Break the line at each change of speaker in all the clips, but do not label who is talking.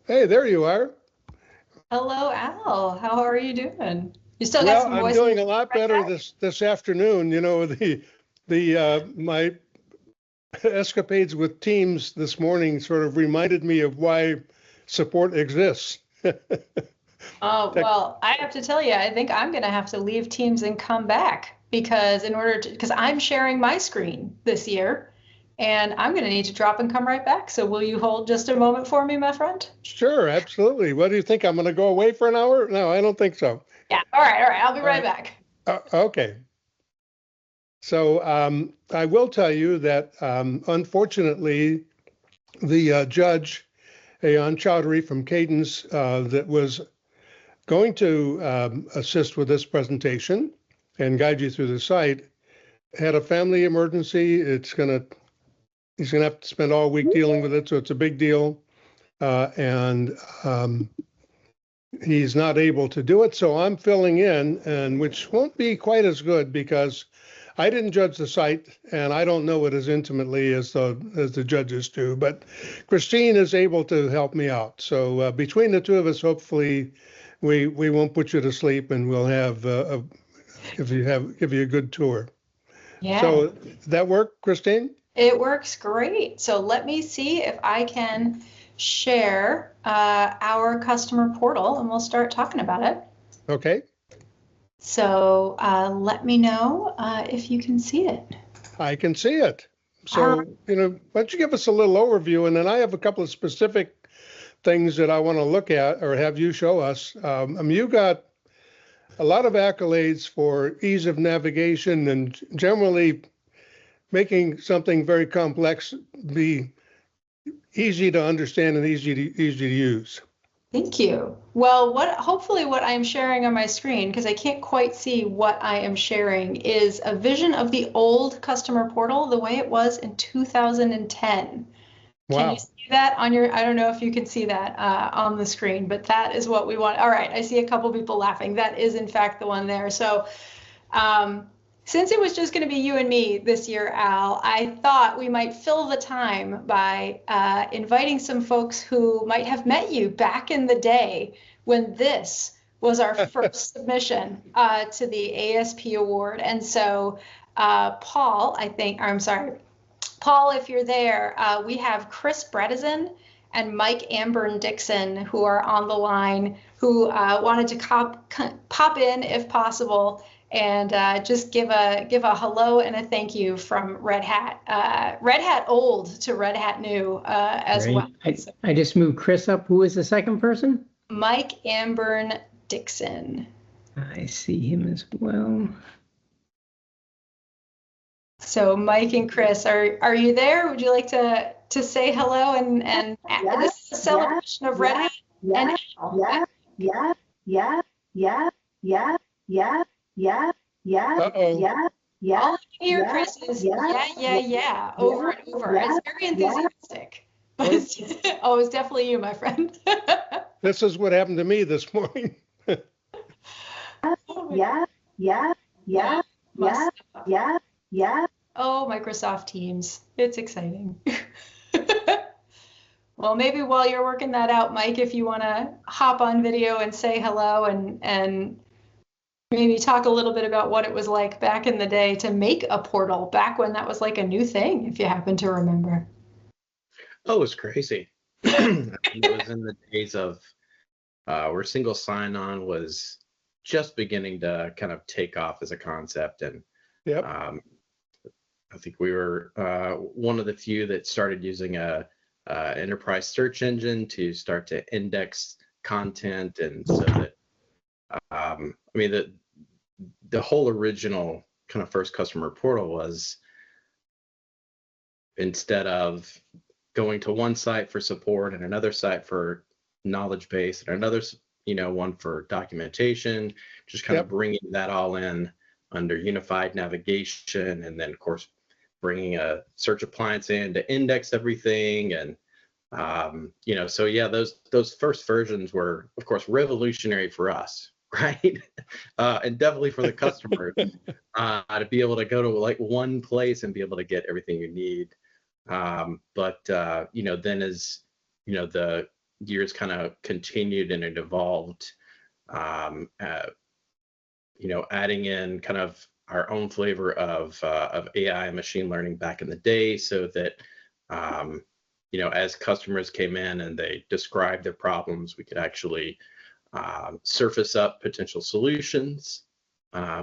Hey, there you are.
Hello, Al. How are you doing? You still got
Well,
some
I'm
voice in
doing
your
a lot
right
better
back?
this afternoon. You know, the my escapades with Teams this morning sort of reminded me of why support exists.
Oh,
Tech,
well, I have to tell you, I think I'm going to have to leave Teams and come back because I'm sharing my screen this year and I'm going to need to drop and come right back. So will you hold just a moment for me, my friend?
sure, absolutely. What do you think? I'm going to go away for an hour? No, I don't think so.
Yeah. All right. I'll be
All
right
right.
back.
Okay. So I will tell you that unfortunately, the judge, Aoyon Chowdury from Cadence, that was going to assist with this presentation and guide you through the site, had a family emergency. He's gonna have to spend all week dealing with it, so it's a big deal. And he's not able to do it, so I'm filling in, and which won't be quite as good because I didn't judge the site and I don't know it as intimately as the judges do. But Christine is able to help me out. So between the two of us, hopefully, we won't put you to sleep, and we'll have give you a good tour.
Yeah,
So that work, Christine?
it works great. So let me see if I can share our customer portal and we'll start talking about it.
Okay,
So let me know if you can see it.
I can see it.
All right.
So, why don't you give us a little overview, and then I have a couple of specific things that I want to look at or have you show us. I mean, you got a lot of accolades for ease of navigation and generally making something very complex be easy to understand and easy to use.
Thank you. Well, hopefully what I'm sharing on my screen, because I can't quite see what I am sharing, is a vision of the old customer portal, the way it was in 2010. Can you
Wow.
see that on your, I don't know if you can see that on the screen, but that is what we want. All right, I see a couple people laughing. That is in fact the one there. So um, since it was just going to be you and me this year, Al, I thought we might fill the time by inviting some folks who might have met you back in the day when this was our first submission to the ASP award. And so, Paul, I think, or I'm sorry, Paul, if you're there, we have Chris Bredesen and Mike Amburn Dixon who are on the line who wanted to pop in if possible and just give a hello and a thank you from Red Hat. Red Hat old to Red Hat new as well.
Great. I,
So
I just moved Chris up. Who is the second person?
Mike Amburn Dixon.
I see him as well.
So Mike and Chris, are you there? Would you like to say hello and this is a celebration of Red Hat and Al.
Uh-oh.
All I can hear, Chris, is yeah, over and over. It's very enthusiastic. But oh, it's definitely you, my friend.
This is what happened to me this morning.
Must- Oh, Microsoft Teams. It's exciting. Well, maybe while you're working that out, Mike, if you want to hop on video and say hello and maybe talk a little bit about what it was like back in the day to make a portal back when that was like a new thing, if you happen to remember.
Oh, it was crazy. It was in the days of where single sign-on was just beginning to kind of take off as a concept, and
Yep.
I think we were one of the few that started using a enterprise search engine to start to index content, and so that I mean the whole original kind of first customer portal was, instead of going to one site for support and another site for knowledge base and another one for documentation, just kind of
Yep.
bringing that all in under unified navigation, and then of course bringing a search appliance in to index everything. And so yeah, those first versions were of course revolutionary for us, right? And definitely for the customer to be able to go to like one place and be able to get everything you need. But then as the years kind of continued and it evolved, adding in kind of our own flavor of AI and machine learning back in the day, so that as customers came in and they described their problems, we could actually surface up potential solutions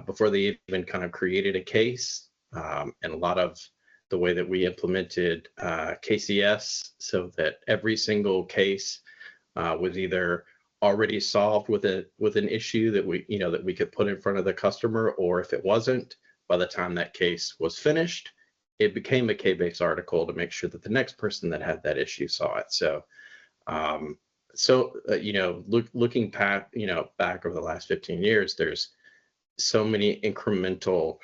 before they even kind of created a case. And a lot of the way that we implemented KCS, so that every single case was either already solved with an issue that we could put in front of the customer, or if it wasn't, by the time that case was finished, it became a K-based article to make sure that the next person that had that issue saw it. So, looking back over the last 15 years, there's so many incremental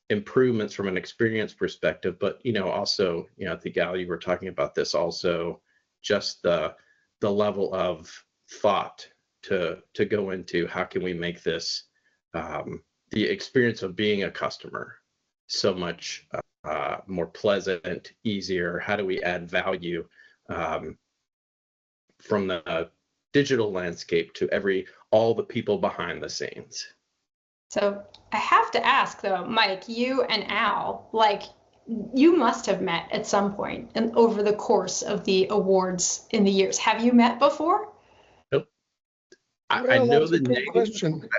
improvements from an experience perspective, but also, I think, Al, you were talking about this also, just the level of thought to go into how can we make this the experience of being a customer so much more pleasant, easier. How do we add value from the digital landscape to all the people behind the scenes?
So I have to ask though, Mike, you and Al, you must have met at some point and over the course of the awards in the years. Have you met before?
Nope. I
Well,
know
that's a
the
good
name.
question.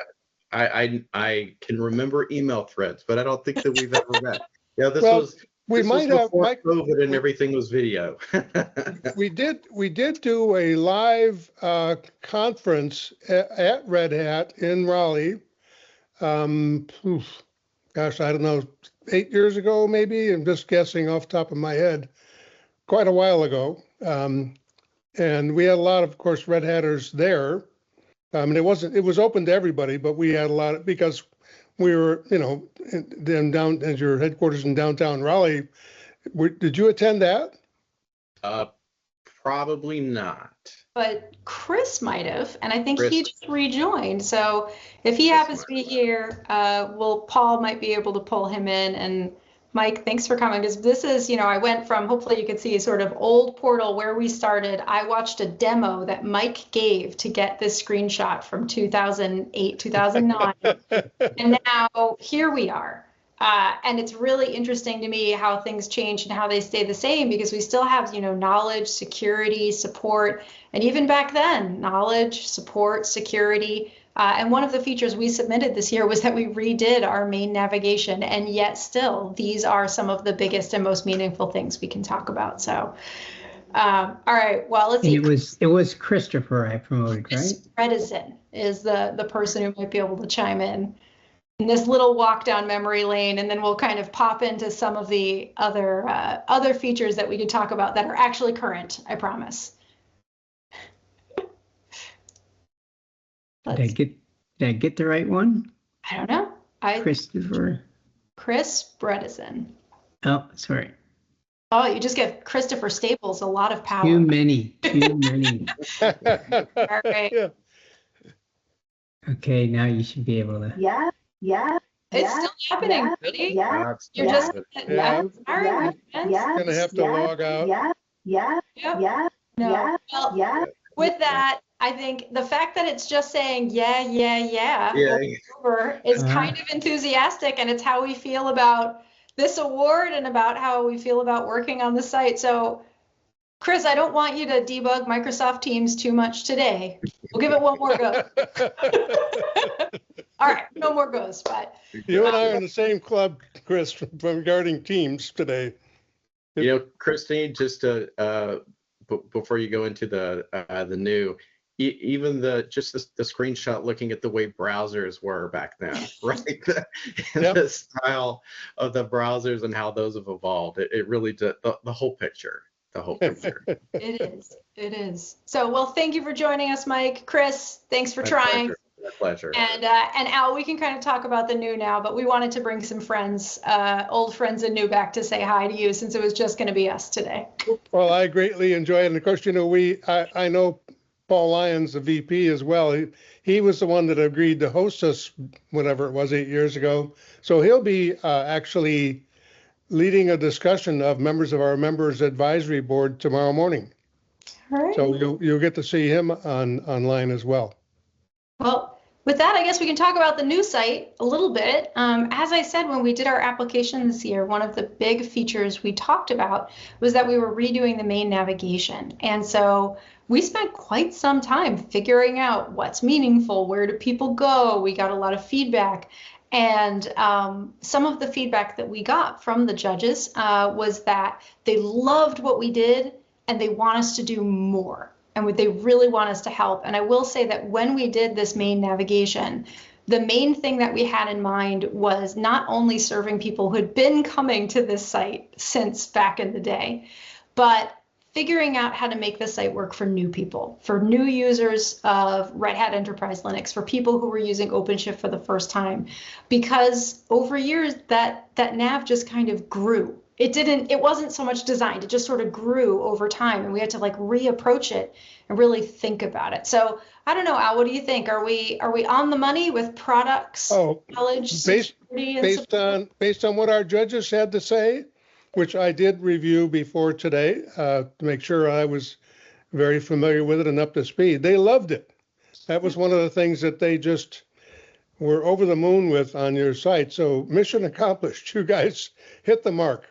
I can remember email threads, but I don't think that we've ever met. Yeah, this
Well,
was
we
this
might
was
have,
before
Mike,
COVID and everything was video.
we did do a live conference at Red Hat in Raleigh. Gosh, I don't know, 8 years ago, maybe. I'm just guessing off the top of my head, quite a while ago. And we had a lot of course, Red Hatters there. And it was open to everybody, but we had a lot because we were, down at your headquarters in downtown Raleigh. Did you attend that?
Probably not.
But Chris might have, and I think
Chris.
he just rejoined. So if he
Chris
happens to be here, Paul might be able to pull him in. And Mike, thanks for coming, because this is, I went from, hopefully you could see, sort of old portal where we started. I watched a demo that Mike gave to get this screenshot from 2008, 2009. And now here we are. And it's really interesting to me how things change and how they stay the same, because we still have, knowledge, security, support, and even back then, knowledge, support, security. And one of the features we submitted this year was that we redid our main navigation, and yet still, these are some of the biggest and most meaningful things we can talk about. So, all right, well, let's see.
It was Christopher I promoted, right?
Bredesen is the person who might be able to chime in this little walk down memory lane, and then we'll kind of pop into some of the other features that we could talk about that are actually current, I promise.
Did I get the right one?
I don't know.
Christopher.
Chris Bredesen.
Oh, sorry.
Oh, you just give Christopher Staples a lot of power.
Too many.
All right.
Yeah.
Okay, now you should be able to.
It's still happening, really? You're just
Yeah.
all right, my friends.
Gonna have to log out.
Yep. No. Well, with that, I think the fact that it's just saying yeah over is kind of enthusiastic, and it's how we feel about this award and about how we feel about working on the site. So, Chris, I don't want you to debug Microsoft Teams too much today. We'll give it one more go. All right, no more goes, but.
You and I are in the same club, Chris, regarding Teams today.
Christine, just before you go into the new, even the screenshot looking at the way browsers were back then, right? The style of the browsers and how those have evolved. It really did the whole picture. The whole picture.
It is. So, well, thank you for joining us, Mike. Chris, thanks for
My
trying.
pleasure. My pleasure.
And Al, we can kind of talk about the new now, but we wanted to bring some friends, old friends and new, back to say hi to you, since it was just going to be us today.
Well, I greatly enjoy it. And of course, I know Paul Lyons, the VP as well. He was the one that agreed to host us, whatever it was, 8 years ago. So he'll be actually leading a discussion of members of our members advisory board tomorrow morning.
All right.
So you'll get to see him online as well.
Well, with that, I guess we can talk about the new site a little bit. As I said, when we did our application this year, one of the big features we talked about was that we were redoing the main navigation. And so we spent quite some time figuring out what's meaningful, where do people go? We got a lot of feedback. And some of the feedback that we got from the judges was that they loved what we did and they want us to do more. And they really want us to help. And I will say that when we did this main navigation, the main thing that we had in mind was not only serving people who had been coming to this site since back in the day, but figuring out how to make the site work for new people, for new users of Red Hat Enterprise Linux, for people who were using OpenShift for the first time, because over years that nav just kind of grew. It wasn't so much designed, it just sort of grew over time, and we had to like reapproach it and really think about it. So I don't know, Al, what do you think? Are we on the money with products, knowledge, security, and
based on what our judges had to say, which I did review before today to make sure I was very familiar with it and up to speed. They loved it. That was one of the things that they just were over the moon with on your site. So mission accomplished. You guys hit the mark.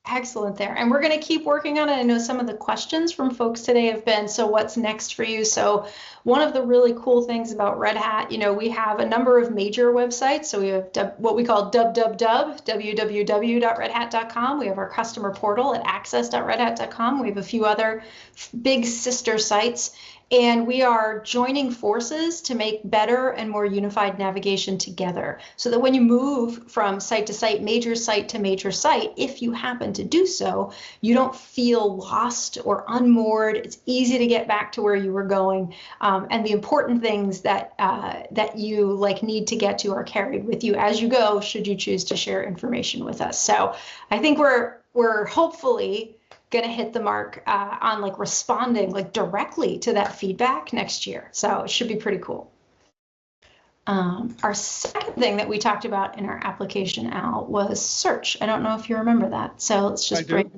Excellent there. And we're going to keep working on it. I know some of the questions from folks today have been, so what's next for you? So one of the really cool things about Red Hat, we have a number of major websites. So we have what we call www.redhat.com. We have our customer portal at access.redhat.com. We have a few other big sister sites. And we are joining forces to make better and more unified navigation together, so that when you move from site to site, major site to major site, if you happen to do so, you don't feel lost or unmoored. It's easy to get back to where you were going, and the important things that you need to get to are carried with you as you go, should you choose to share information with us. So I think we're hopefully going to hit the mark on responding directly to that feedback next year. So it should be pretty cool. Our second thing that we talked about in our application, Al, was search. I don't know if you remember that. So let's just bring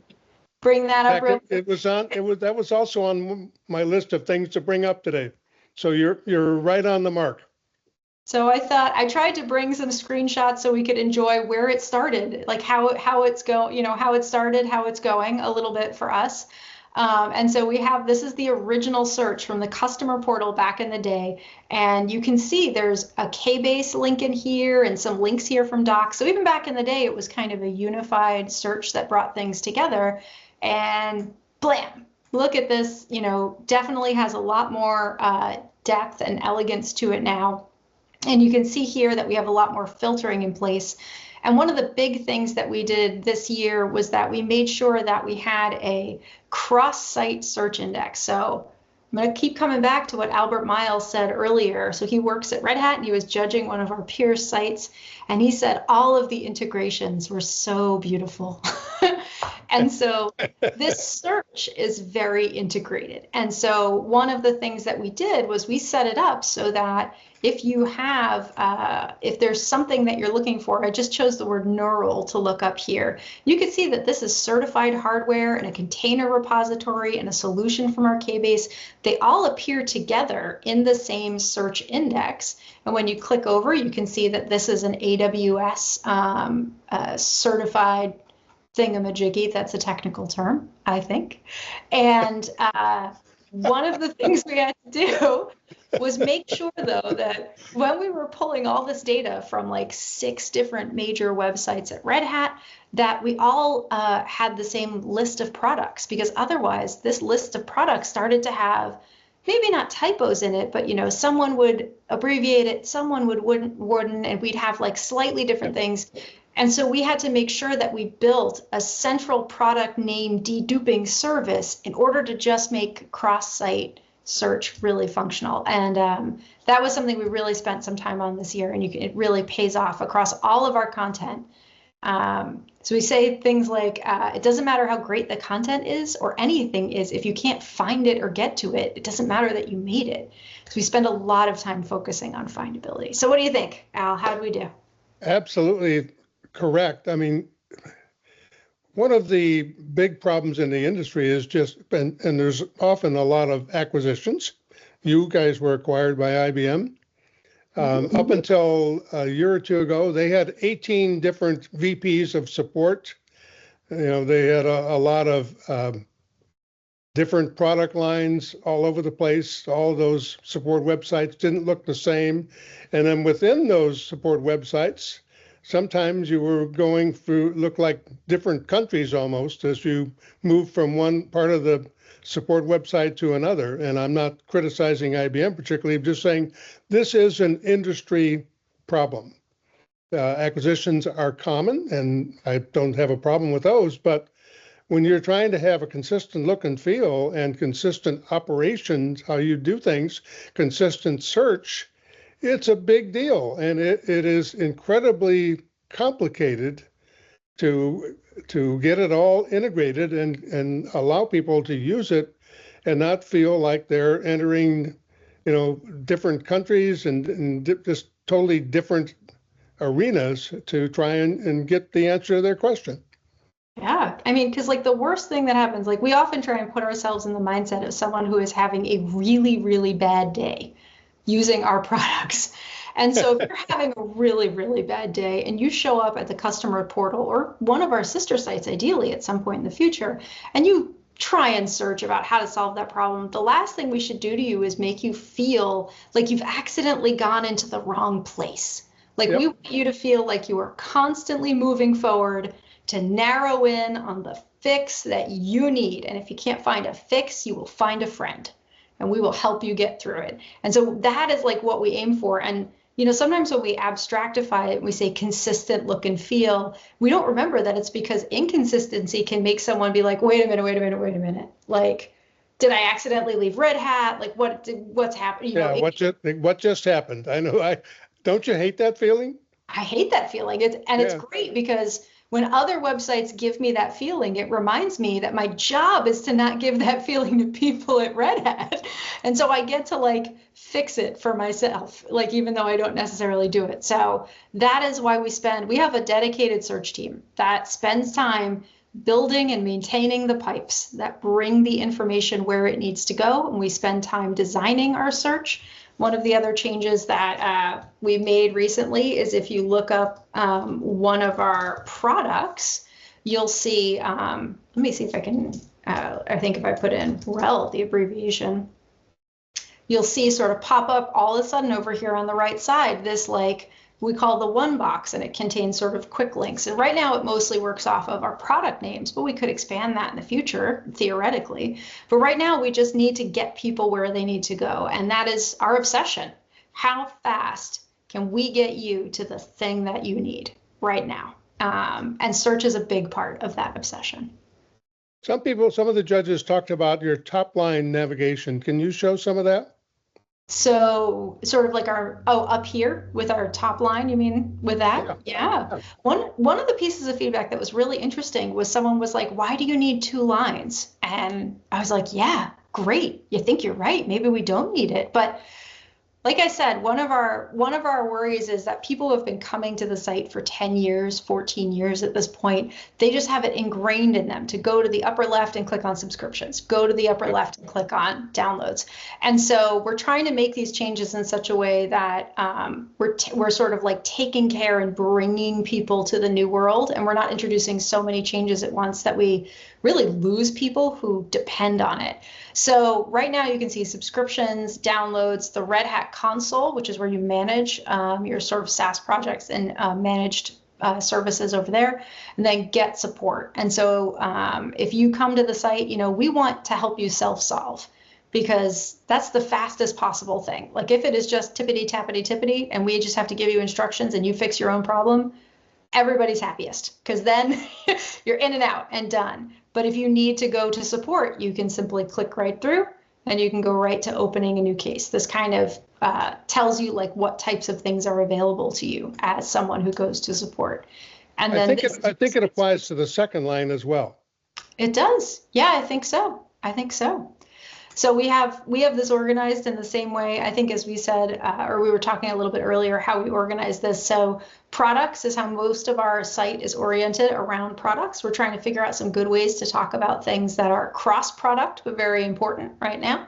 that up real quick.
That was also on my list of things to bring up today. So you're right on the mark.
So I tried to bring some screenshots so we could enjoy where it started, like how it's going, how it started, how it's going a little bit for us. And so this is the original search from the customer portal back in the day. And you can see there's a KBase link in here and some links here from docs. So even back in the day, it was kind of a unified search that brought things together. And blam, look at this, definitely has a lot more depth and elegance to it now. And you can see here that we have a lot more filtering in place. And one of the big things that we did this year was that we made sure that we had a cross-site search index. So I'm going to keep coming back to what Albert Miles said earlier. So he works at Red Hat and he was judging one of our peer sites. And he said all of the integrations were so beautiful. And so this search is very integrated. And so one of the things that we did was we set it up so that if you have, if there's something that you're looking for, I just chose the word neural to look up here. You can see that this is certified hardware and a container repository and a solution from our KBase. They all appear together in the same search index. And when you click over, you can see that this is an AWS certified thingamajiggy. That's a technical term, I think. And one of the things we had to do was make sure, though, that when we were pulling all this data from 6 different major websites at Red Hat, that we all had the same list of products, because otherwise this list of products started to have maybe not typos in it, but someone would abbreviate it, someone wouldn't, and we'd have slightly different things. And so we had to make sure that we built a central product name deduping service in order to just make cross-site search really functional. And that was something we really spent some time on this year, and it really pays off across all of our content. So we say things like, it doesn't matter how great the content is or anything is, if you can't find it or get to it, it doesn't matter that you made it. So we spend a lot of time focusing on findability. So what do you think, Al? How did we do?
Absolutely correct. I mean, one of the big problems in the industry is just, and there's often a lot of acquisitions. You guys were acquired by IBM. Up until a year or two ago, they had 18 different VPs of support. They had a lot of different product lines all over the place. All those support websites didn't look the same. And then within those support websites, sometimes you were going through, looked like different countries almost as you move from one part of the support website to another. And I'm not criticizing IBM particularly, I'm just saying this is an industry problem. Acquisitions are common, and I don't have a problem with those, but when you're trying to have a consistent look and feel and consistent operations, how you do things, consistent search, it's a big deal. And it is incredibly complicated to get it all integrated and allow people to use it and not feel like they're entering, different countries and just totally different arenas to try and get the answer to their question.
Yeah, I mean, because like the worst thing that happens, like we often try and put ourselves in the mindset of someone who is having a really, really bad day using our products. And so if you're having a really, really bad day and you show up at the customer portal or one of our sister sites, ideally at some point in the future, and you try and search about how to solve that problem, the last thing we should do to you is make you feel like you've accidentally gone into the wrong place. Like we want you to feel like you are constantly moving forward to narrow in on the fix that you need. And if you can't find a fix, you will find a friend and we will help you get through it. And so that is like what we aim for. And, sometimes when we abstractify it, and we say consistent look and feel, we don't remember that it's because inconsistency can make someone be like, wait a minute. Like, did I accidentally leave Red Hat? Like what's happening?
What just happened? I know. Don't you hate that feeling?
I hate that feeling. It's great because when other websites give me that feeling, it reminds me that my job is to not give that feeling to people at Red Hat. And so I get to like fix it for myself, like even though I don't necessarily do it. So that is why we have a dedicated search team that spends time building and maintaining the pipes that bring the information where it needs to go. And we spend time designing our search. One of the other changes that we made recently is if you look up one of our products, you'll see, let me see if I can, I think if I put in REL, the abbreviation, you'll see sort of pop up all of a sudden over here on the right side, this like, we call the one box, and it contains sort of quick links. And right now it mostly works off of our product names, but we could expand that in the future, theoretically. But right now we just need to get people where they need to go. And that is our obsession. How fast can we get you to the thing that you need right now? And search is a big part of that obsession.
Some of the judges talked about your top line navigation. Can you show some of that?
So sort of like up here with our top line, you mean with that? Yeah. One of the pieces of feedback that was really interesting was someone was like, why do you need 2 lines? And I was like, yeah, great. You think you're right. Maybe we don't need it. But like I said, one of our worries is that people who have been coming to the site for 10 years, 14 years at this point, they just have it ingrained in them to go to the upper left and click on subscriptions, go to the upper left and click on downloads. And so we're trying to make these changes in such a way that we're sort of like taking care and bringing people to the new world. And we're not introducing so many changes at once that we really lose people who depend on it. So right now you can see subscriptions, downloads, the Red Hat console, which is where you manage your sort of SaaS projects and managed services over there, and then get support. And so if you come to the site, we want to help you self-solve because that's the fastest possible thing. Like if it is just tippity tappity tippity and we just have to give you instructions and you fix your own problem, everybody's happiest because then you're in and out and done. But if you need to go to support, you can simply click right through and you can go right to opening a new case. This kind of tells you like what types of things are available to you as someone who goes to support. And then
I think it applies to the second line as well.
It does. Yeah, I think so. So we have this organized in the same way, I think, as we said, or we were talking a little bit earlier, how we organize this. So products is how most of our site is oriented around products. We're trying to figure out some good ways to talk about things that are cross-product, but very important right now.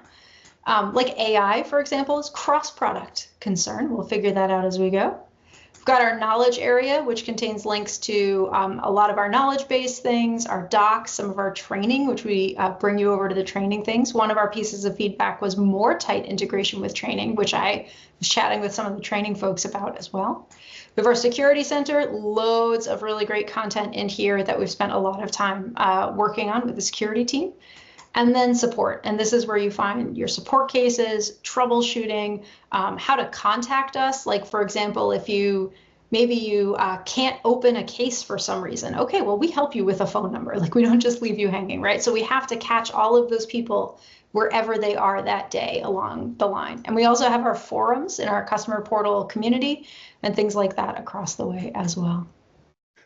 Like AI, for example, is cross-product concern. We'll figure that out as we go. We've got our knowledge area, which contains links to a lot of our knowledge-based things, our docs, some of our training, which we bring you over to the training things. One of our pieces of feedback was more tight integration with training, which I was chatting with some of the training folks about as well. We have our security center, loads of really great content in here that we've spent a lot of time working on with the security team. And then support. And this is where you find your support cases, troubleshooting, how to contact us. Like, for example, if maybe you can't open a case for some reason. Okay, well, we help you with a phone number. Like, we don't just leave you hanging, right? So we have to catch all of those people wherever they are that day along the line. And we also have our forums in our customer portal community and things like that across the way as well.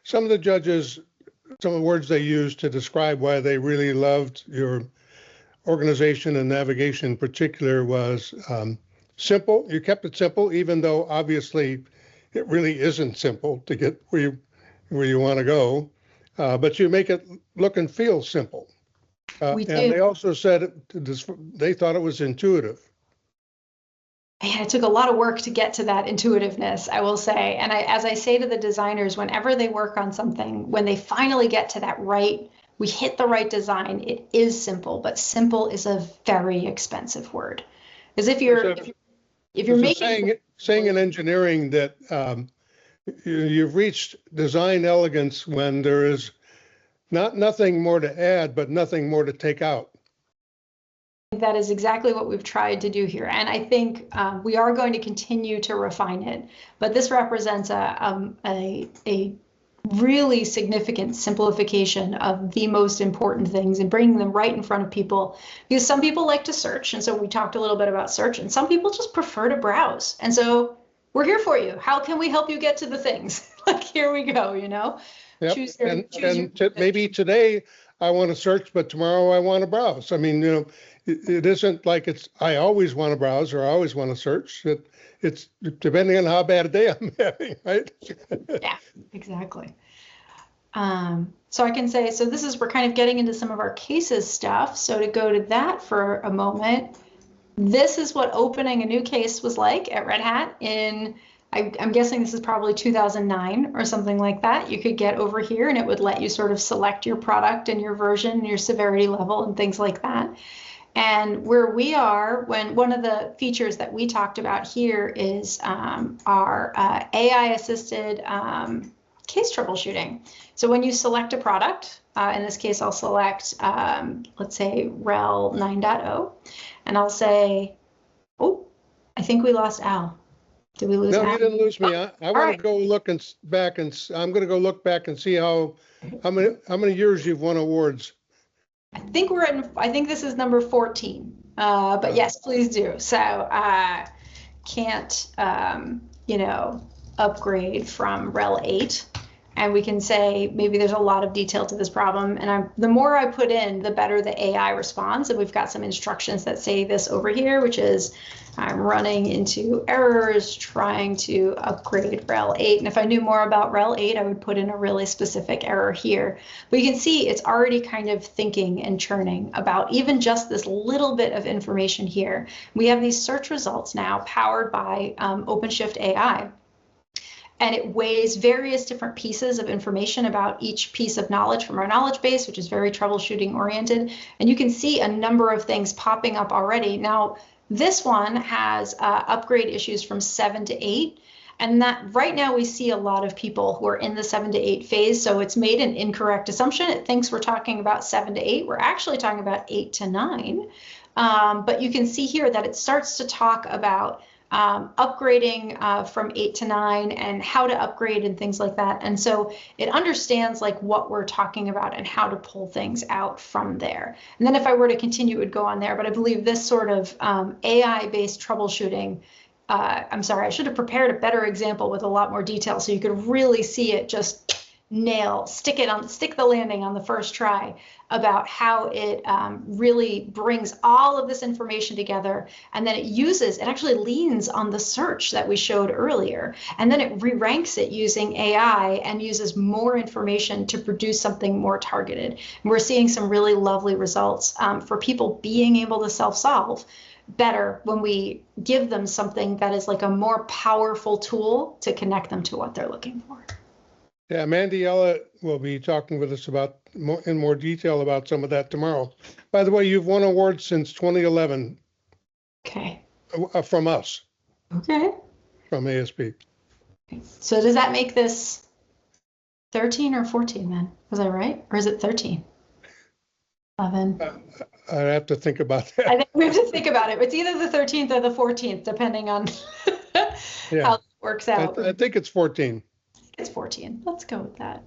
Some of the judges, some of the words they used to describe why they really loved your organization and navigation in particular was simple. You kept it simple, even though obviously it really isn't simple to get where you want to go. But you make it look and feel simple.
We do.
And they also said they thought it was intuitive.
Yeah, it took a lot of work to get to that intuitiveness, I will say. And as I say to the designers, whenever they work on something, when they finally get to that we hit the right design, it is simple, but simple is a very expensive word. As if you're making
saying in engineering that you've reached design elegance when there is nothing more to add, but nothing more to take out.
That is exactly what we've tried to do here. And I think we are going to continue to refine it, but this represents a really significant simplification of the most important things and bringing them right in front of people, because some people like to search. And so we talked a little bit about search, and some people just prefer to browse. And so we're here for you. How can we help you get to the things? Like, here we go,
Yep. Maybe today I want to search, but tomorrow I want to browse. I mean, it isn't like I always want to browse or I always want to search. It's depending on how bad a day I'm having, right?
Yeah, exactly. So I can say, so we're kind of getting into some of our cases stuff. So to go to that for a moment, this is what opening a new case was like at Red Hat I'm guessing this is probably 2009 or something like that. You could get over here and it would let you sort of select your product and your version and your severity level and things like that. And where we are, one of the features that we talked about here is our AI-assisted case troubleshooting. So when you select a product, in this case, I'll select, let's say, RHEL 9.0, and I'll say, oh, I think we lost Al. Did we lose Al?
No, you didn't lose me. I want
right.
to go look back, and I'm going to go look back and see how many years you've won awards.
I think this is number 14, but yes, please do. So can't, upgrade from RHEL 8. And we can say maybe there's a lot of detail to this problem. And the more I put in, the better the AI responds. And we've got some instructions that say this over here, which is I'm running into errors trying to upgrade RHEL 8. And if I knew more about RHEL 8, I would put in a really specific error here. But you can see it's already kind of thinking and churning about even just this little bit of information here. We have these search results now powered by OpenShift AI. And it weighs various different pieces of information about each piece of knowledge from our knowledge base, which is very troubleshooting oriented. And you can see a number of things popping up already. Now, this one has upgrade issues from 7 to 8. And that right now we see a lot of people who are in the 7 to 8 phase. So it's made an incorrect assumption. It thinks we're talking about 7 to 8. We're actually talking about 8 to 9. But you can see here that it starts to talk about upgrading from 8 to 9 and how to upgrade and things like that. And so it understands like what we're talking about and how to pull things out from there. And then if I were to continue, it would go on there. But I believe this sort of AI-based troubleshooting, I'm sorry, I should have prepared a better example with a lot more detail so you could really see it just stick the landing on the first try about how it really brings all of this information together, and then it actually leans on the search that we showed earlier, and then it re-ranks it using AI and uses more information to produce something more targeted. And we're seeing some really lovely results for people being able to self-solve better when we give them something that is like a more powerful tool to connect them to what they're looking for.
Yeah, Mandiella will be talking with us in more detail about some of that tomorrow. By the way, you've won awards since 2011.
Okay.
From us.
Okay.
From ASP.
So does that make this 13 or 14 then? Was I right? Or is it 13? 11.
I have to think about that.
I think we have to think about it. It's either the 13th or the 14th, depending on how it works out.
I think it's 14.
It's 14. Let's go with that.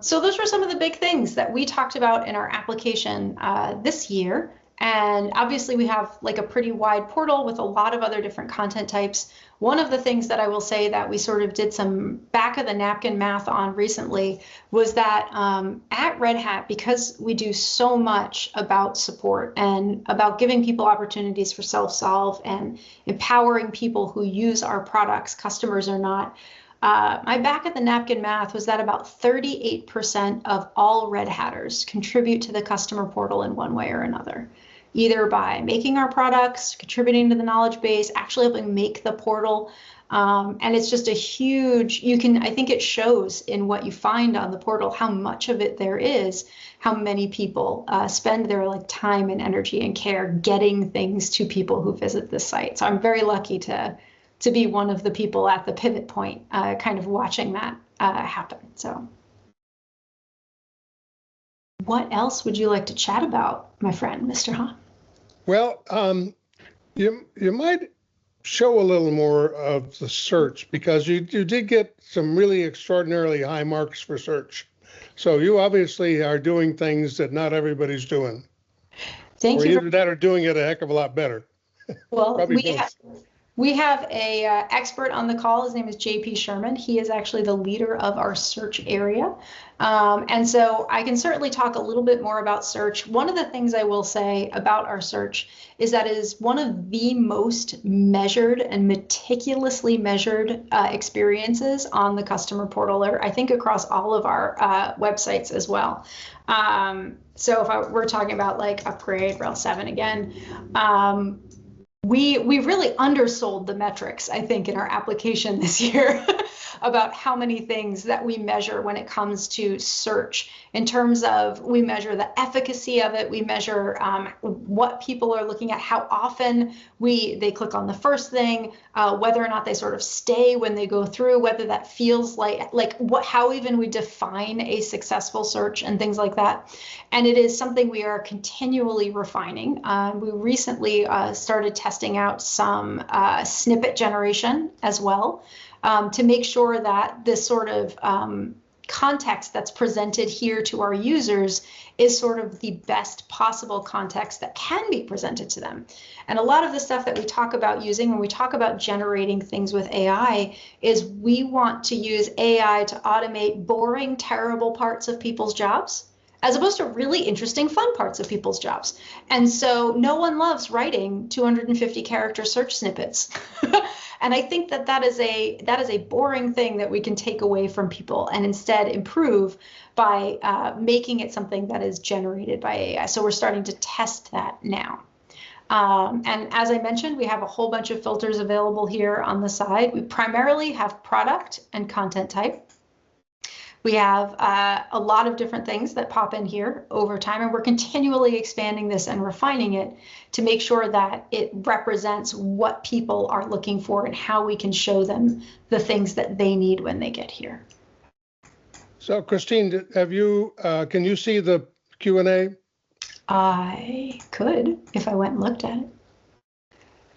So those were some of the big things that we talked about in our application this year. And obviously we have like a pretty wide portal with a lot of other different content types. One of the things that I will say that we sort of did some back of the napkin math on recently was that at Red Hat, because we do so much about support and about giving people opportunities for self-solve and empowering people who use our products, customers or not, my back of the napkin math was that about 38% of all Red Hatters contribute to the customer portal in one way or another, either by making our products, contributing to the knowledge base, actually helping make the portal. And it's just a huge, I think it shows in what you find on the portal, how much of it there is, how many people spend their time and energy and care getting things to people who visit this site. So I'm very lucky to be one of the people at the pivot point, kind of watching that happen. So what else would you like to chat about, my friend, Mr. Hahn?
Well, you might show a little more of the search, because you did get some really extraordinarily high marks for search. So you obviously are doing things that not everybody's doing.
Thank you.
Either that or doing it a heck of a lot better.
Well, we have a expert on the call. His name is JP Sherman. He is actually the leader of our search area. And so I can certainly talk a little bit more about search. One of the things I will say about our search is that it is one of the most measured and meticulously measured experiences on the customer portal, or I think across all of our websites as well. So if we're talking about like upgrade Rail 7 again, we really undersold the metrics, I think, in our application this year about how many things that we measure when it comes to search. In terms of, we measure the efficacy of it, we measure what people are looking at, how often they click on the first thing, whether or not they sort of stay when they go through, whether that feels how even we define a successful search and things like that. And it is something we are continually refining. We recently started testing out some snippet generation as well, to make sure that this sort of context that's presented here to our users is sort of the best possible context that can be presented to them. And a lot of the stuff that we talk about using when we talk about generating things with AI is we want to use AI to automate boring, terrible parts of people's jobs, as opposed to really interesting, fun parts of people's jobs. And so no one loves writing 250 character search snippets. And I think that is a boring thing that we can take away from people and instead improve by making it something that is generated by AI. So we're starting to test that now. And as I mentioned, we have a whole bunch of filters available here on the side. We primarily have product and content type. We have a lot of different things that pop in here over time, and we're continually expanding this and refining it to make sure that it represents what people are looking for and how we can show them the things that they need when they get here.
So, Christine, can you see the Q&A?
I could if I went and looked at it.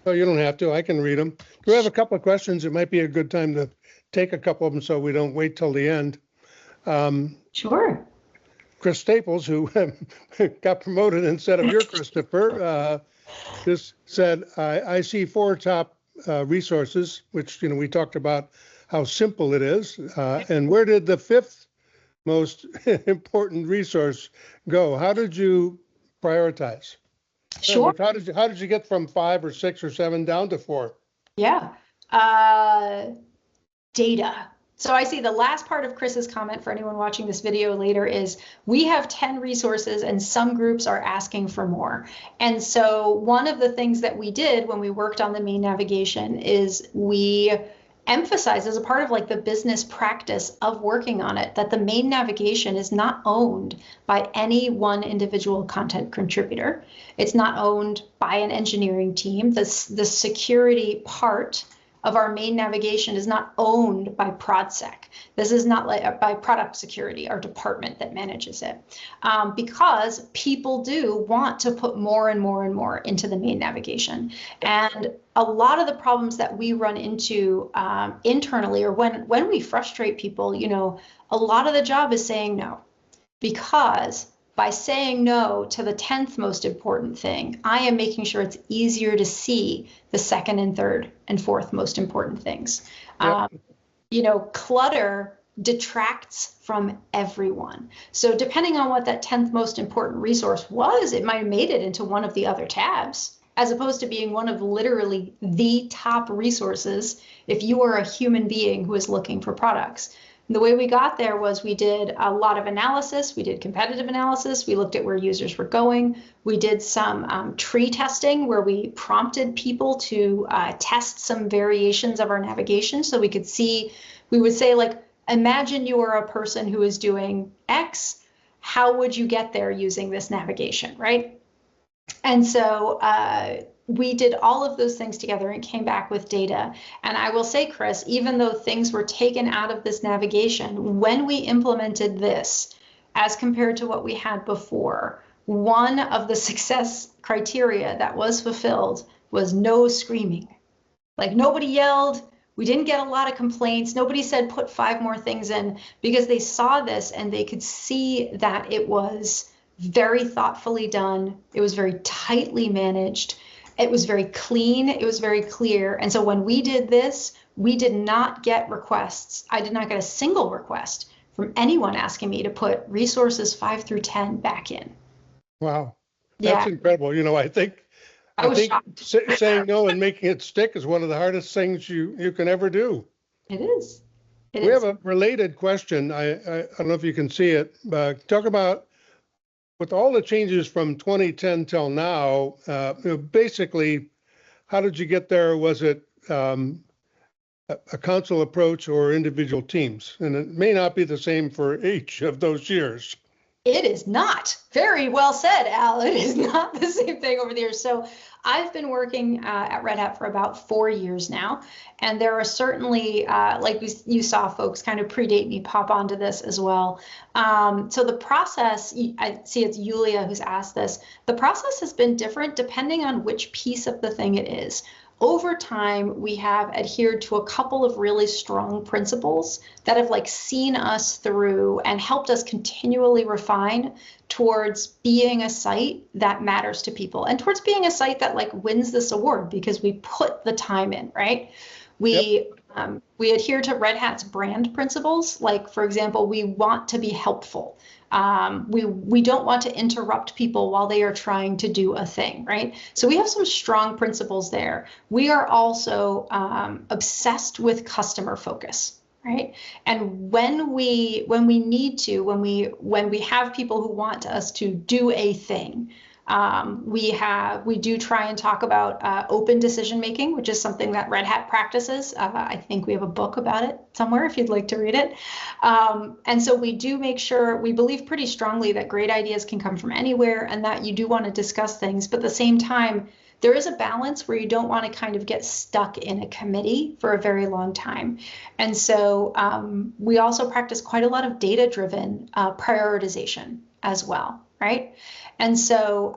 Oh, you don't have to. I can read them. We have a couple of questions. It might be a good time to take a couple of them so we don't wait till the end.
Sure.
Chris Staples, who got promoted instead of your Christopher, just said, I see 4 top resources, which we talked about how simple it is. And where did the fifth most important resource go? How did you prioritize?
Sure.
How did you get from 5 or 6 or 7 down to 4?
Yeah. Data. So I see the last part of Chris's comment for anyone watching this video later is we have 10 resources and some groups are asking for more. And so one of the things that we did when we worked on the main navigation is we emphasized as a part of like the business practice of working on it that the main navigation is not owned by any one individual content contributor. It's not owned by an engineering team. The security part of our main navigation is not owned by ProdSec. This is not like by product security, our department that manages it, because people do want to put more and more and more into the main navigation. And a lot of the problems that we run into internally, or when we frustrate people, you know, a lot of the job is saying no, because by saying no to the 10th most important thing, I am making sure it's easier to see the second and third and fourth most important things.
Yep.
You know, clutter detracts from everyone. So depending on what that 10th most important resource was, it might have made it into one of the other tabs, as opposed to being one of literally the top resources if you are a human being who is looking for products. The way we got there was we did a lot of analysis. We did competitive analysis. We looked at where users were going. We did some tree testing where we prompted people to test some variations of our navigation so we could see, we would say like, imagine you are a person who is doing X. How would you get there using this navigation, right? And so we did all of those things together and came back with data. And I will say, Chris, even though things were taken out of this navigation, when we implemented this, as compared to what we had before, one of the success criteria that was fulfilled was no screaming. Like nobody yelled. We didn't get a lot of complaints. Nobody said put 5 more things in, because they saw this and they could see that it was very thoughtfully done. It was very tightly managed. It was very clean. It was very clear. And so when we did this, we did not get requests. I did not get a single request from anyone asking me to put resources 5 through 10 back in.
Wow. That's incredible. You know, I think saying no and making it stick is one of the hardest things you can ever do.
It is.
We have a related question. I don't know if you can see it, but talk about, with all the changes from 2010 till now, basically, how did you get there? Was it a council approach or individual teams? And it may not be the same for each of those years.
It is not. Very well said, Al. It is not the same thing over the years. So I've been working at Red Hat for about 4 years now. And there are certainly, like you saw folks kind of predate me pop onto this as well. So the process, I see it's Yulia who's asked this. The process has been different depending on which piece of the thing it is. Over time, we have adhered to a couple of really strong principles that have like seen us through and helped us continually refine towards being a site that matters to people and towards being a site that like wins this award because we put the time in, right? We adhere to Red Hat's brand principles. Like, for example, we want to be helpful. We don't want to interrupt people while they are trying to do a thing, right? So we have some strong principles there. We are also obsessed with customer focus, right? And when we need to, when we have people who want us to do a thing, we do try and talk about open decision making, which is something that Red Hat practices. I think we have a book about it somewhere if you'd like to read it. And so we do make sure, we believe pretty strongly that great ideas can come from anywhere and that you do want to discuss things, but at the same time, there is a balance where you don't want to kind of get stuck in a committee for a very long time. And so we also practice quite a lot of data-driven prioritization as well, right? And so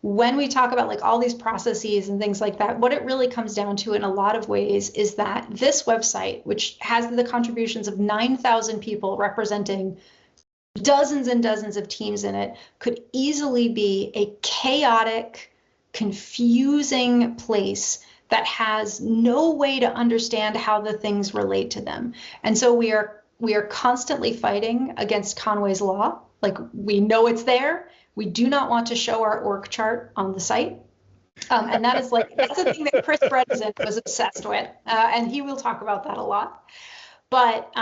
when we talk about like all these processes and things like that, what it really comes down to in a lot of ways is that this website, which has the contributions of 9,000 people representing dozens and dozens of teams in it, could easily be a chaotic, confusing place that has no way to understand how the things relate to them. And so we are constantly fighting against Conway's Law. Like, we know it's there. We do not want to show our org chart on the site. And that is that's a thing that Chris Bredesen was obsessed with. And he will talk about that a lot. But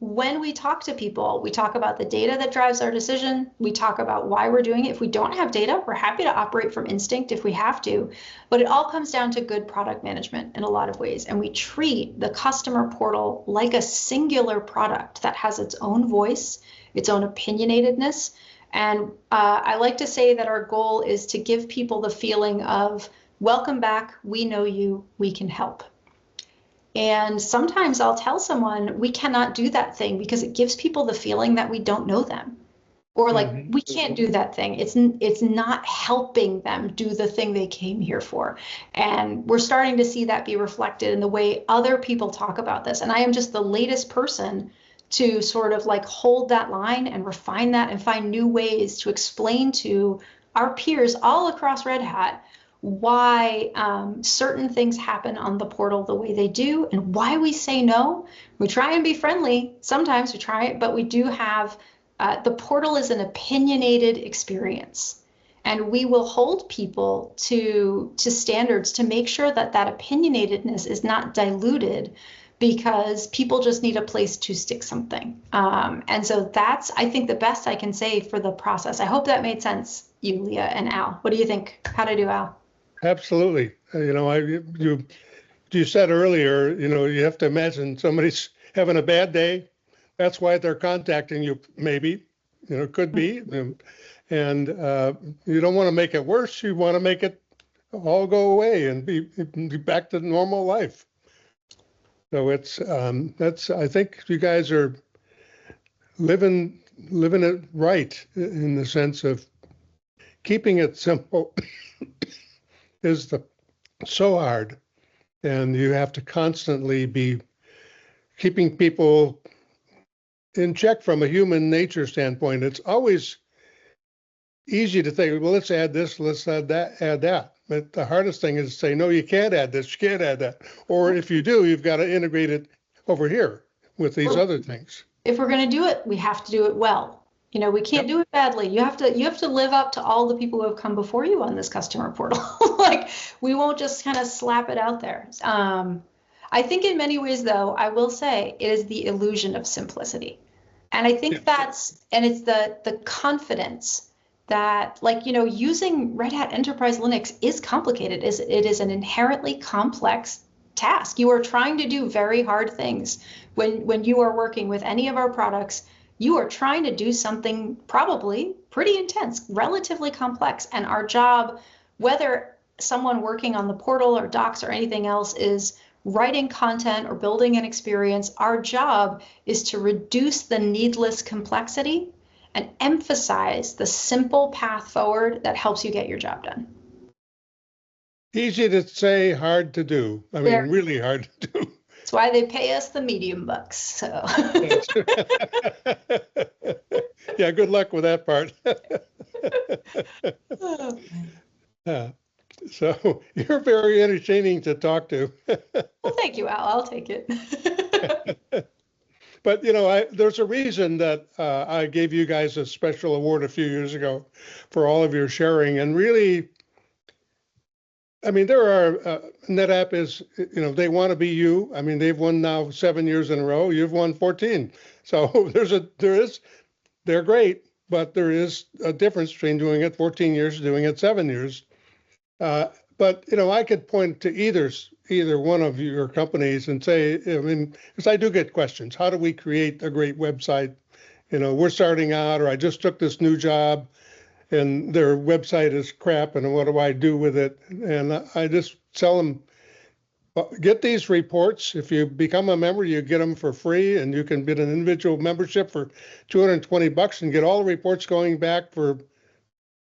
when we talk to people, we talk about the data that drives our decision. We talk about why we're doing it. If we don't have data, we're happy to operate from instinct if we have to. But it all comes down to good product management in a lot of ways. And we treat the customer portal like a singular product that has its own voice, its own opinionatedness. And I like to say that our goal is to give people the feeling of, welcome back, we know you, we can help. And sometimes I'll tell someone we cannot do that thing because it gives people the feeling that we don't know them, or like we can't do that thing. It's not helping them do the thing they came here for. And we're starting to see that be reflected in the way other people talk about this. And I am just the latest person to sort of like hold that line and refine that and find new ways to explain to our peers all across Red Hat why certain things happen on the portal the way they do and why we say no. We try and be friendly. Sometimes we try it, but we do have, the portal is an opinionated experience. And we will hold people to standards to make sure that that opinionatedness is not diluted because people just need a place to stick something. And so that's, I think, the best I can say for the process. I hope that made sense, you, Leah, and Al. What do you think? How'd I do, Al?
Absolutely. You said earlier, you have to imagine somebody's having a bad day. That's why they're contacting you, maybe, could be. And you don't want to make it worse. You want to make it all go away and be back to normal life. So I think you guys are living it right in the sense of keeping it simple is so hard, and you have to constantly be keeping people in check from a human nature standpoint. It's always easy to think, well, let's add this, let's add that. But the hardest thing is to say, no, you can't add this, you can't add that. Or if you do, you've got to integrate it over here with these other things.
If we're going to do it, we have to do it well. We can't do it badly. You have to live up to all the people who have come before you on this customer portal. Like, we won't just kind of slap it out there. I think in many ways, though, I will say it is the illusion of simplicity. And I think it's the confidence that, like, using Red Hat Enterprise Linux is complicated. It is an inherently complex task. You are trying to do very hard things. When you are working with any of our products, you are trying to do something probably pretty intense, relatively complex. And our job, whether someone working on the portal or docs or anything else is writing content or building an experience, our job is to reduce the needless complexity and emphasize the simple path forward that helps you get your job done.
Easy to say, hard to do. I mean, really hard to do.
That's why they pay us the medium bucks. So.
Yeah, good luck with that part. So you're very entertaining to talk to.
Well, thank you, Al. I'll take it.
But, there's a reason that I gave you guys a special award a few years ago for all of your sharing. And really, I mean, there are, NetApp is, they want to be you. I mean, they've won now 7 years in a row. You've won 14. So they're great, but there is a difference between doing it 14 years and doing it 7 years. But, I could point to either one of your companies and say, because I do get questions. How do we create a great website? We're starting out, or I just took this new job and their website is crap, and what do I do with it? And I just tell them, get these reports. If you become a member, you get them for free, and you can get an individual membership for $220 and get all the reports going back for,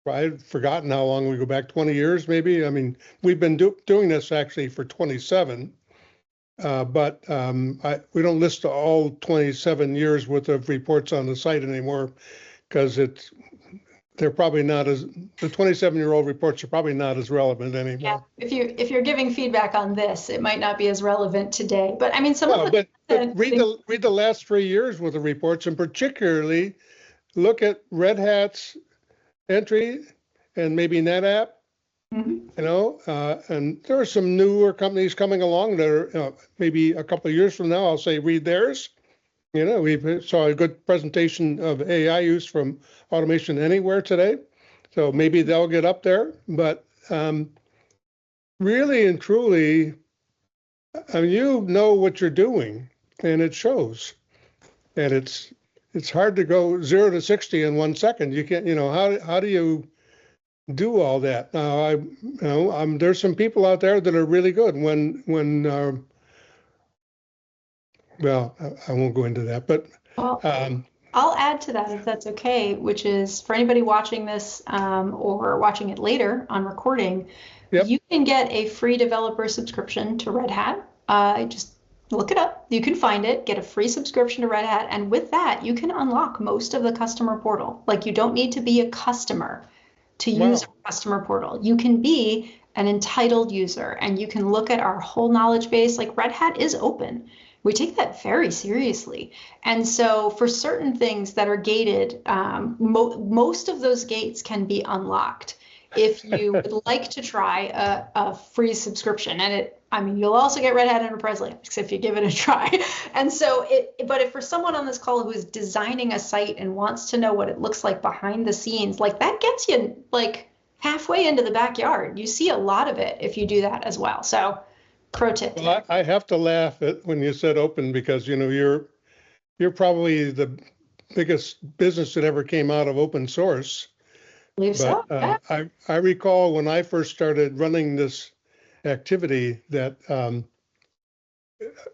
I've forgotten how long we go back, 20 years maybe. I mean, we've been doing this actually for 27, but we don't list all 27 years worth of reports on the site anymore because they're probably not as, the 27-year-old reports are probably not as relevant anymore.
Yeah, if you're giving feedback on this, it might not be as relevant today. But I mean, some
No,
of the
but read the last 3 years worth of reports, and particularly look at Red Hat's entry and maybe NetApp.
Mhm.
You know, and there are some newer companies coming along that are maybe a couple of years from now, I'll say read theirs. You know, we saw a good presentation of AI use from Automation Anywhere today. So maybe they'll get up there. But really and truly, I mean, you know what you're doing, and it shows. And it's hard to go 0 to 60 in 1 second. You can't, you know, how do you do all that? Now, there's some people out there that are really good. Well, I won't go into that, but
Well, I'll add to that if that's okay, which is for anybody watching this or watching it later on recording,
Yep.
you can get a free developer subscription to Red Hat. Just look it up. You can find it, get a free subscription to Red Hat. And with that, you can unlock most of the customer portal. Like you don't need to be a customer to use our customer portal. You can be an entitled user and you can look at our whole knowledge base. Like Red Hat is open. We take that very seriously. And so for certain things that are gated, most of those gates can be unlocked if you would like to try a free subscription. And I mean, you'll also get Red Hat Enterprise Linux if you give it a try. And so but if for someone on this call who is designing a site and wants to know what it looks like behind the scenes, like that gets you like halfway into the backyard. You see a lot of it if you do that as well. So pro tip.
Well, I have to laugh at when you said open because, you know, you're probably the biggest business that ever came out of open source.
I believe so. Yeah.
I recall when I first started running this activity that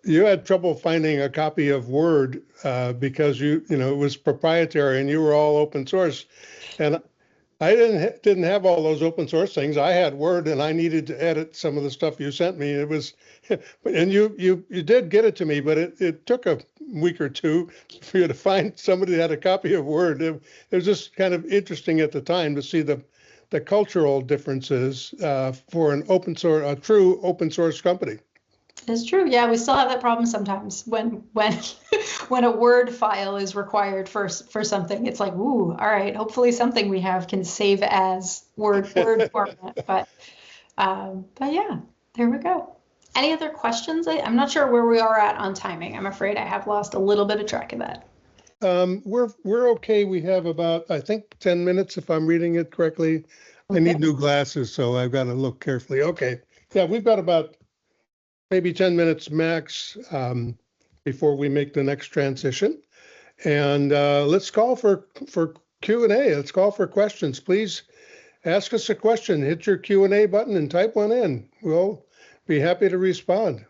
you had trouble finding a copy of Word because you know it was proprietary and you were all open source, and I didn't have all those open source things. I had Word and I needed to edit some of the stuff you sent me. It was, and you did get it to me, but it took a week or two for you to find somebody that had a copy of Word. It was just kind of interesting at the time to see the cultural differences for a true open source company.
It's true. Yeah, we still have that problem sometimes when when a Word file is required for something. It's like, ooh, all right. Hopefully, something we have can save as Word format. But yeah, there we go. Any other questions? I'm not sure where we are at on timing. I'm afraid I have lost a little bit of track of that.
We're okay. We have about, I think, 10 minutes if I'm reading it correctly. Okay. I need new glasses, so I've got to look carefully. Okay. Yeah, we've got about maybe 10 minutes max before we make the next transition. And let's call for Q&A. Let's call for questions. Please ask us a question. Hit your Q&A button and type one in. We'll be happy to respond.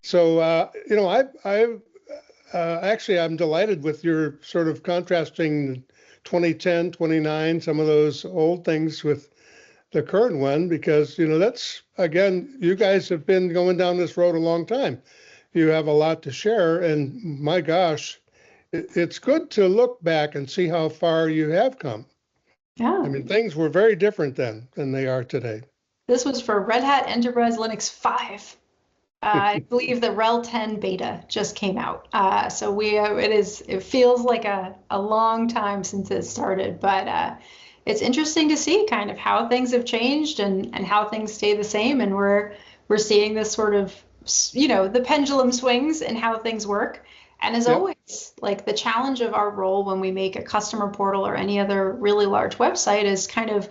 So, you know, actually, I'm delighted with your sort of contrasting 2010, 29, some of those old things with the current one, because, you know, that's, again, you guys have been going down this road a long time. You have a lot to share, and my gosh, it's good to look back and see how far you have come.
Yeah.
I mean, things were very different then than they are today.
This was for Red Hat Enterprise Linux 5. I believe the RHEL 10 beta just came out. So it feels like a long time since it started, but it's interesting to see kind of how things have changed and how things stay the same. And we're seeing this sort of, you know, the pendulum swings and how things work. And as always, like the challenge of our role when we make a customer portal or any other really large website is kind of,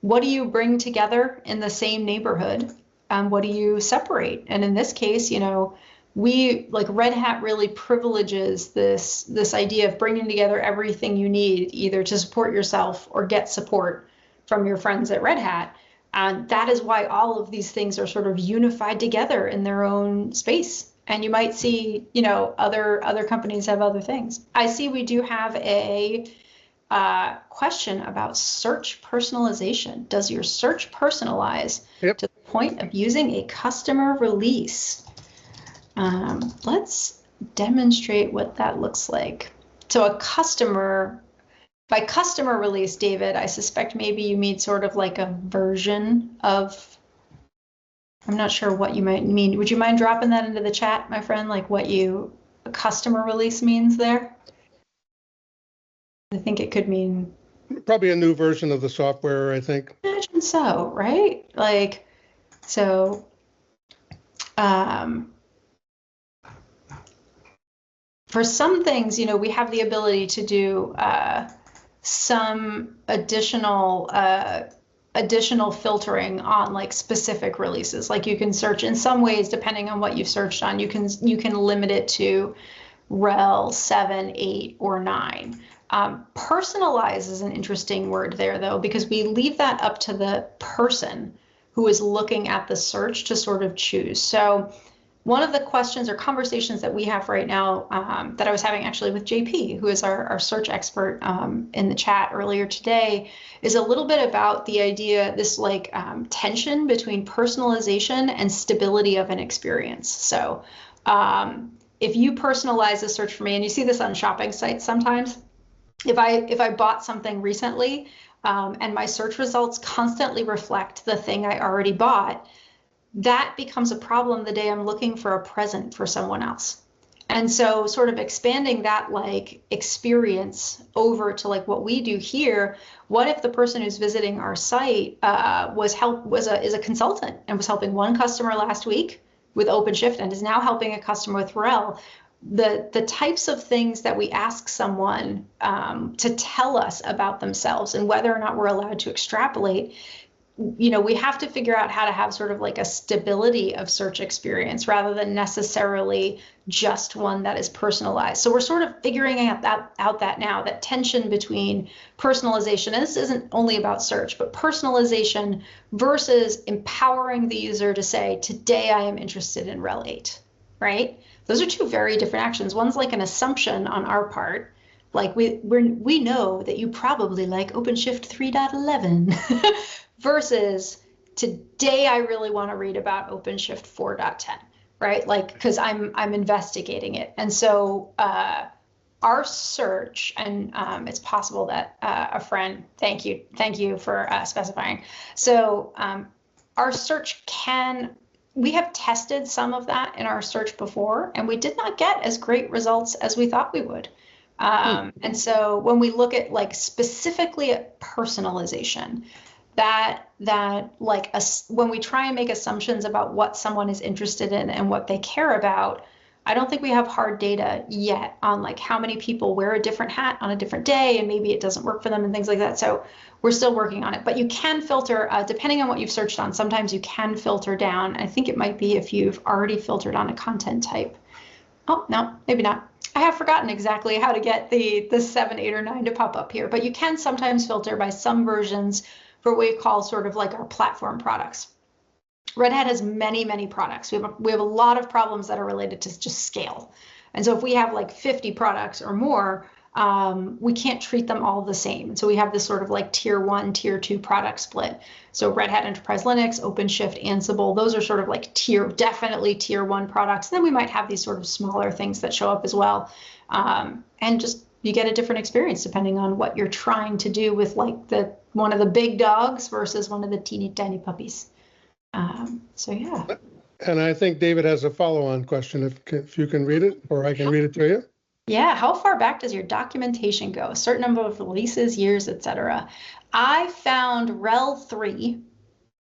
what do you bring together in the same neighborhood? What do you separate? And in this case, you know, we like Red Hat really privileges this idea of bringing together everything you need either to support yourself or get support from your friends at Red Hat. And that is why all of these things are sort of unified together in their own space. And you might see, you know, other companies have other things. I see we do have a question about search personalization. Does your search personalize to the point of using a customer release? Let's demonstrate what that looks like. So a customer by customer release, David, I suspect maybe you mean sort of like a version of, I'm not sure what you might mean. Would you mind dropping that into the chat, my friend, like what a customer release means there? I think it could mean
Probably a new version of the software, I think.
imagine so, right? Like, so, for some things, we have the ability to do some additional filtering on like specific releases. Like you can search in some ways, depending on what you've searched on, you can limit it to rel 7, 8, or 9. Personalize is an interesting word there, though, because we leave that up to the person who is looking at the search to sort of choose. So one of the questions or conversations that we have right now that I was having actually with JP, who is our search expert in the chat earlier today, is a little bit about the idea, this like tension between personalization and stability of an experience. So if you personalize a search for me, and you see this on shopping sites sometimes, if I bought something recently and my search results constantly reflect the thing I already bought, that becomes a problem the day I'm looking for a present for someone else. And so sort of expanding that like experience over to like what we do here, what if the person who's visiting our site is a consultant and was helping one customer last week with OpenShift and is now helping a customer with Rel? The types of things that we ask someone to tell us about themselves and whether or not we're allowed to extrapolate, we have to figure out how to have sort of like a stability of search experience rather than necessarily just one that is personalized. So we're sort of figuring out that now, that tension between personalization, and this isn't only about search, but personalization versus empowering the user to say, today I am interested in Rel 8, right? Those are two very different actions. One's like an assumption on our part, like we know that you probably like OpenShift 3.11 versus today I really want to read about OpenShift 4.10, right? Like, because I'm investigating it. And so our search, and it's possible that a friend, thank you for specifying. So our search we have tested some of that in our search before, and we did not get as great results as we thought we would. And so when we look at like specifically at personalization, that like when we try and make assumptions about what someone is interested in and what they care about, I don't think we have hard data yet on like how many people wear a different hat on a different day and maybe it doesn't work for them and things like that. So we're still working on it, but you can filter depending on what you've searched on. Sometimes you can filter down. I think it might be if you've already filtered on a content type. Oh, no, maybe not. I have forgotten exactly how to get the 7, 8, or 9 to pop up here, but you can sometimes filter by some versions for what we call sort of like our platform products. Red Hat has many, many products. We have a lot of problems that are related to just scale. And so if we have like 50 products or more, we can't treat them all the same. So we have this sort of like tier 1, tier 2 product split. So Red Hat Enterprise Linux, OpenShift, Ansible, those are sort of like definitely tier 1 products. And then we might have these sort of smaller things that show up as well. And just you get a different experience depending on what you're trying to do with like one of the big dogs versus one of the teeny tiny puppies. So yeah.
And I think David has a follow-on question, if you can read it, or I can read it to you.
Yeah, how far back does your documentation go? A certain number of releases, years, etc. I found Rel 3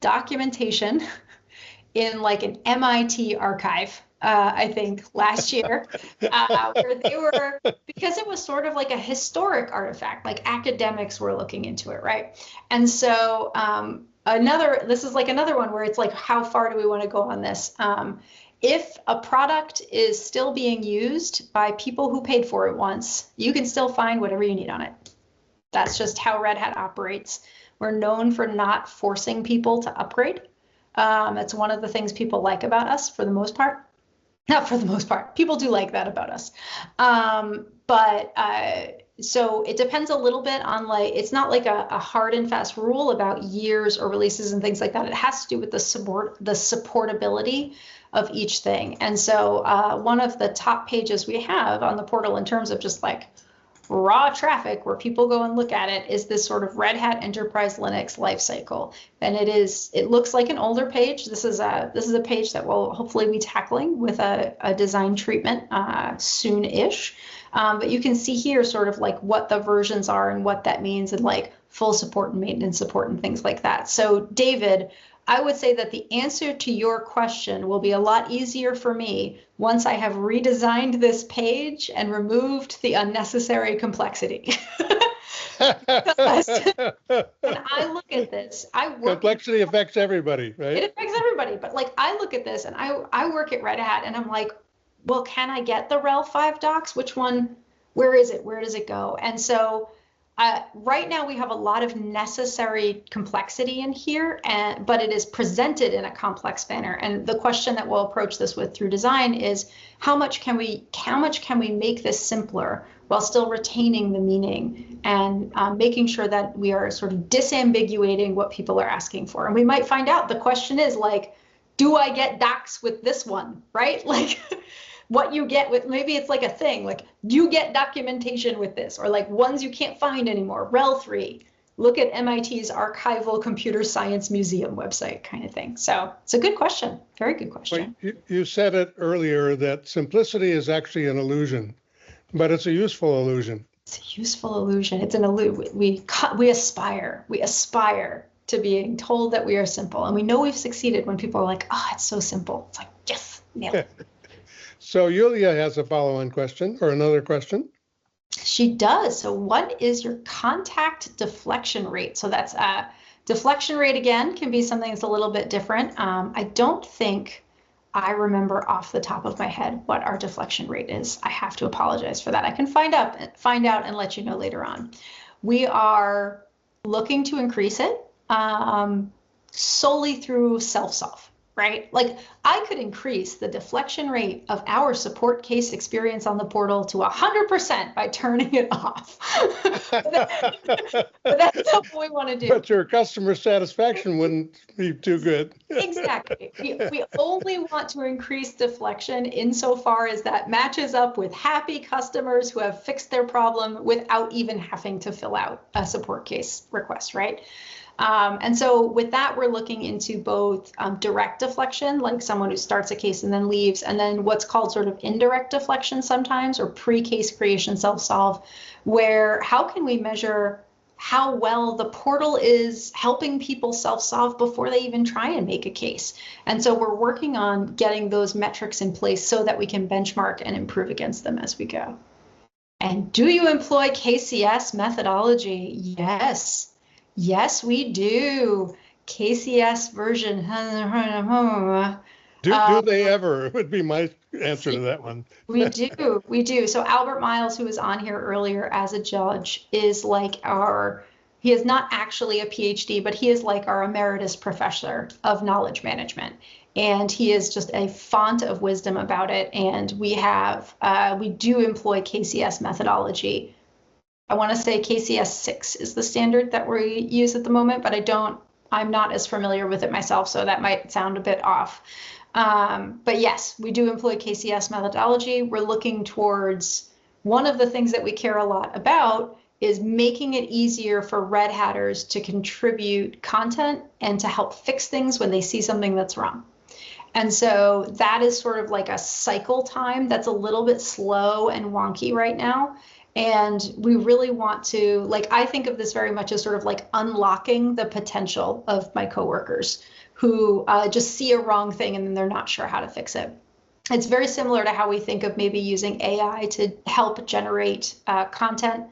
documentation in like an MIT archive, I think last year, where they were, because it was sort of like a historic artifact, like academics were looking into it, right? And so this is like another one where it's like, how far do we want to go on this? If a product is still being used by people who paid for it once, you can still find whatever you need on it. That's just how Red Hat operates. We're known for not forcing people to upgrade. That's one of the things people like about us for the most part. Not for the most part. People do like that about us. So it depends a little bit on like, it's not like a hard and fast rule about years or releases and things like that. It has to do with the supportability of each thing. And so one of the top pages we have on the portal in terms of just like raw traffic where people go and look at it is this sort of Red Hat Enterprise Linux lifecycle. And it looks like an older page. This is a page that we'll hopefully be tackling with a design treatment soon-ish. But you can see here sort of like what the versions are and what that means, and like full support and maintenance support and things like that. So David, I would say that the answer to your question will be a lot easier for me once I have redesigned this page and removed the unnecessary complexity. When I look at this,
complexity affects everybody, right?
It affects everybody, but like I look at this and I work at Red Hat and I'm like, well, can I get the RHEL 5 docs? Which one? Where is it? Where does it go? And so right now we have a lot of necessary complexity in here, but it is presented in a complex manner. And the question that we'll approach this with through design is how much can we make this simpler while still retaining the meaning and making sure that we are sort of disambiguating what people are asking for. And we might find out the question is like, do I get docs with this one, right? Like what you get with, maybe it's like a thing, like you get documentation with this, or like ones you can't find anymore, RHEL 3, look at MIT's Archival Computer Science Museum website kind of thing. So it's a good question, very good question.
Well, you said it earlier that simplicity is actually an illusion, but it's a useful illusion.
It's a useful illusion. It's an illusion. We aspire to being told that we are simple, and we know we've succeeded when people are like, oh, it's so simple. It's like, yes, nailed it.
So Yulia has a follow-on question or another question.
She does. So what is your contact deflection rate? So that's deflection rate, again, can be something that's a little bit different. I don't think I remember off the top of my head what our deflection rate is. I have to apologize for that. I can find out and let you know later on. We are looking to increase it solely through self-solve. Right? Like I could increase the deflection rate of our support case experience on the portal to 100% by turning it off. but that's not what we want to do.
But your customer satisfaction wouldn't be too good.
Exactly. We only want to increase deflection insofar as that matches up with happy customers who have fixed their problem without even having to fill out a support case request, right? And so with that, we're looking into both direct deflection, like someone who starts a case and then leaves, and then what's called sort of indirect deflection sometimes, or pre-case creation self-solve, where how can we measure how well the portal is helping people self-solve before they even try and make a case. And so we're working on getting those metrics in place so that we can benchmark and improve against them as we go. And do you employ KCS methodology? Yes. Yes, we do. KCS version.
Do they ever? Would be my answer to that one.
We do. So Albert Miles, who was on here earlier as a judge, is like he is not actually a PhD, but he is like our emeritus professor of knowledge management. And he is just a font of wisdom about it. And we do employ KCS methodology. I want to say KCS 6 is the standard that we use at the moment, but I'm not as familiar with it myself, so that might sound a bit off. But yes, we do employ KCS methodology. We're looking towards, one of the things that we care a lot about is making it easier for Red Hatters to contribute content and to help fix things when they see something that's wrong. And so that is sort of like a cycle time that's a little bit slow and wonky right now. And we really want to, like, I think of this very much as sort of like unlocking the potential of my coworkers who just see a wrong thing and then they're not sure how to fix it. It's very similar to how we think of maybe using AI to help generate content.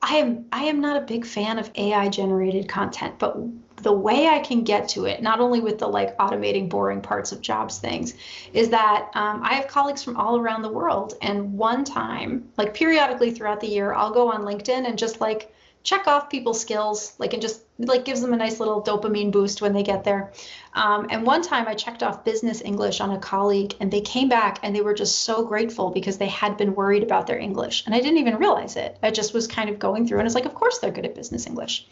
I am not a big fan of AI generated content, but the way I can get to it, not only with the like automating boring parts of jobs things, is that I have colleagues from all around the world. And one time, like periodically throughout the year, I'll go on LinkedIn and just like check off people's skills, like, and just like gives them a nice little dopamine boost when they get there. And one time I checked off business English on a colleague and they came back and they were just so grateful because they had been worried about their English. And I didn't even realize it. I just was kind of going through and it's like, of course they're good at business English.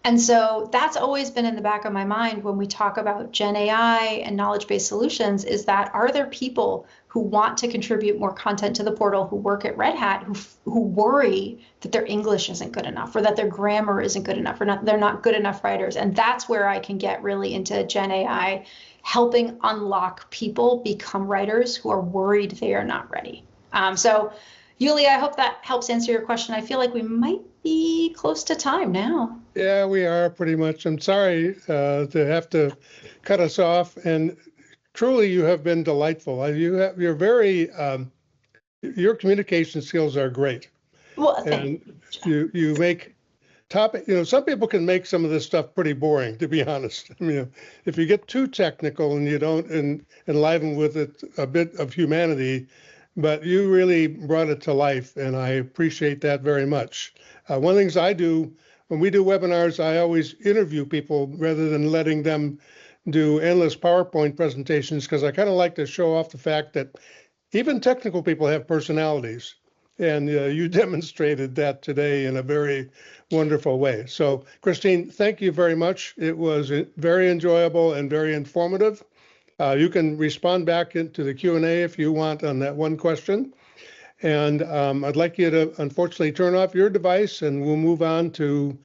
And so that's always been in the back of my mind when we talk about Gen AI and knowledge-based solutions, is that are there people who want to contribute more content to the portal, who work at Red Hat, who worry that their English isn't good enough, or that their grammar isn't good enough, or they're not good enough writers. And that's where I can get really into Gen AI, helping unlock people become writers who are worried they are not ready. So Yulia, I hope that helps answer your question. I feel like we might be close to time now.
Yeah, we are pretty much. I'm sorry to have to cut us off. And truly, you have been delightful. You're very, your communication skills are great.
Well,
and you make topic, some people can make some of this stuff pretty boring, to be honest. I mean, if you get too technical and you don't enliven with it a bit of humanity, but you really brought it to life, and I appreciate that very much. One of the things I do when we do webinars, I always interview people rather than letting them do endless PowerPoint presentations, because I kind of like to show off the fact that even technical people have personalities. And you demonstrated that today in a very wonderful way. So, Christine, thank you very much. It was very enjoyable and very informative. You can respond back into the Q&A if you want on that one question. And I'd like you to, unfortunately, turn off your device, and we'll move on to